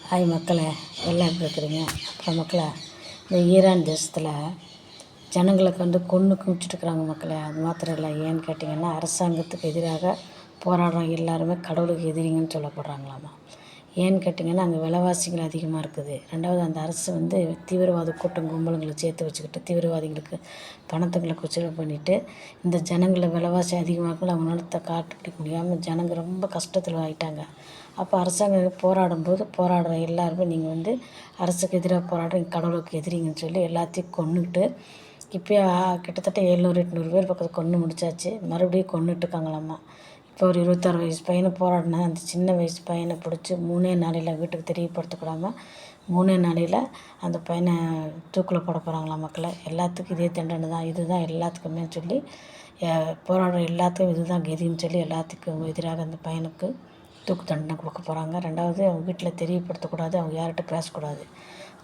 Hi மக்களே, எல்லாம் எப்படி இருக்கிறீங்க? அப்புறம் மக்களே, இந்த ஈரான் தேசத்தில் ஜனங்களுக்கு கொன்று குவிச்சிட்ருக்குறாங்க மக்களே. அது மாத்திரம் இல்லை, ஏன்னு கேட்டிங்கன்னா அரசாங்கத்துக்கு எதிராக போராடுற எல்லாருமே கடவுளுக்கு எதிரிங்கன்னு சொல்லப்படுறாங்களாமா. ஏன்னு கேட்டிங்கன்னா அங்கே விலைவாசிகள் அதிகமாக இருக்குது. ரெண்டாவது, அந்த அரசு தீவிரவாத கூட்டம் கும்பலுங்களை சேர்த்து வச்சுக்கிட்டு தீவிரவாதிகளுக்கு பணத்துங்களை குச்சல் பண்ணிவிட்டு இந்த ஜனங்களை விலைவாசி அதிகமாக அவங்களால காட்டுப்பிடிக்க முடியாமல் ஜனங்க ரொம்ப கஷ்டத்தில் ஆகிட்டாங்க. அப்போ அரசாங்கம் போராடுற எல்லாருமே நீங்கள் அரசுக்கு எதிராக போராடுறீங்க, கடவுளுக்கு எதிரிங்கன்னு சொல்லி எல்லாத்தையும் கொன்னுட்டு இப்போயே கிட்டத்தட்ட 700-800 பேர் பக்கத்தில் கொன்று முடிச்சாச்சு. மறுபடியும் கொன்னுட்டுருக்காங்களாம்மா. இப்போ ஒரு 26 வயசு பையனை போராடின அந்த சின்ன வயசு பையனை பிடிச்சி 3 நாளையில் வீட்டுக்கு தெரியப்படுத்தக்கூடாமல் 3 நாளையில் அந்த பையனை தூக்கில் போட போகிறாங்களாம் மக்களை. எல்லாத்துக்கும் இதே தண்டனை தான், இதுதான் எல்லாத்துக்குமே சொல்லி போராடுற எல்லாத்துக்கும் இதுதான் கதின்னு சொல்லி எல்லாத்துக்கும் எதிராக அந்த பையனுக்கு தூக்கு தண்டனை கொடுக்க போகிறாங்க. ரெண்டாவது, அவங்க வீட்டில் தெரியப்படுத்தக்கூடாது, அவங்க யார்கிட்ட பேசக்கூடாது.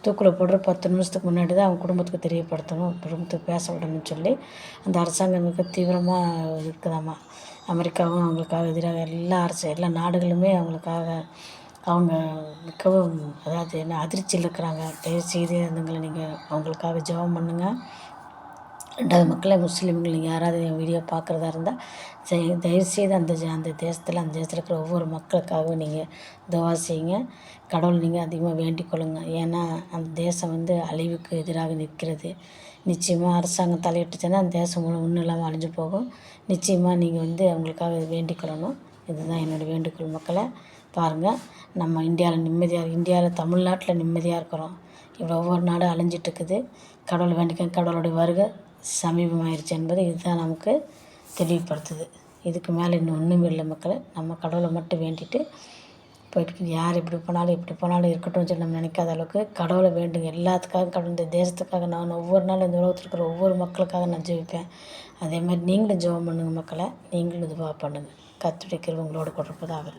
தூக்கில் போடுற 10 நிமிஷத்துக்கு முன்னாடி தான் அவங்க குடும்பத்துக்கு தெரியப்படுத்தணும், குடும்பத்துக்கு பேச விடணும்னு சொல்லி அந்த அரசாங்கம் மிக தீவிரமாக இருக்குதாம்மா. அமெரிக்காவும் அவங்களுக்காக எதிராக எல்லா நாடுகளுமே அவங்க மிகவும் அதிர்ச்சியில் இருக்கிறாங்க. தயவுசெய்து அதுங்களை நீங்கள் அவங்களுக்காக ஜெபம் பண்ணுங்கள். ரெண்டாவது, மக்களை முஸ்லீம்கள் நீங்கள் யாராவது என் வீடியோ பார்க்குறதா இருந்தால் தயவுசெய்து அந்த தேசத்தில் இருக்கிற ஒவ்வொரு மக்களுக்காகவும் நீங்கள் துவா செய்யுங்க. கடவுள் நீங்கள் அதிகமாக வேண்டிக் கொள்ளுங்கள். ஏன்னா அந்த தேசம் அழிவுக்கு எதிராக நிற்கிறது. நிச்சயமாக அரசாங்கம் தலையிட்டுச்சுன்னா அந்த தேசம் ஒன்றும் இல்லாமல் அழிஞ்சு போகும். நிச்சயமாக நீங்கள் அவங்களுக்காக வேண்டிக் கொள்ளணும். இதுதான் என்னோடய வேண்டுகோள். மக்களை பாருங்கள், நம்ம இந்தியாவில் தமிழ்நாட்டில் நிம்மதியாக இருக்கிறோம். இவ்வளோ ஒவ்வொரு நாடும் அழிஞ்சிட்ருக்குது. கடவுளை வேண்டிக்க, கடவுளுடைய வருகை சமீபமாயிருச்சு என்பது இதுதான் நமக்கு தெளிவுபடுத்துது. இதுக்கு மேலே இன்னும் ஒன்றும் இல்லை மக்களை. நம்ம கடவுளை மட்டும் வேண்டிட்டு போயிட்டு யார் எப்படி போனாலும் இருக்கட்டும்னு சொல்லி நம்ம நினைக்காத அளவுக்கு கடவுளை வேண்டுங்க. எல்லாத்துக்காக கடவுள், இந்த தேசத்துக்காக நான் ஒவ்வொரு நாளும் இந்த உலகத்தில் இருக்கிற ஒவ்வொரு மக்களுக்காக நான் ஜெபிப்பேன். அதே மாதிரி நீங்களும் ஜெபம் பண்ணுங்கள் மக்களை. நீங்களும் இதுவாக பண்ணுங்கள். கர்த்தருடைய கிருபை உங்களோடு கூட இருப்பதாக.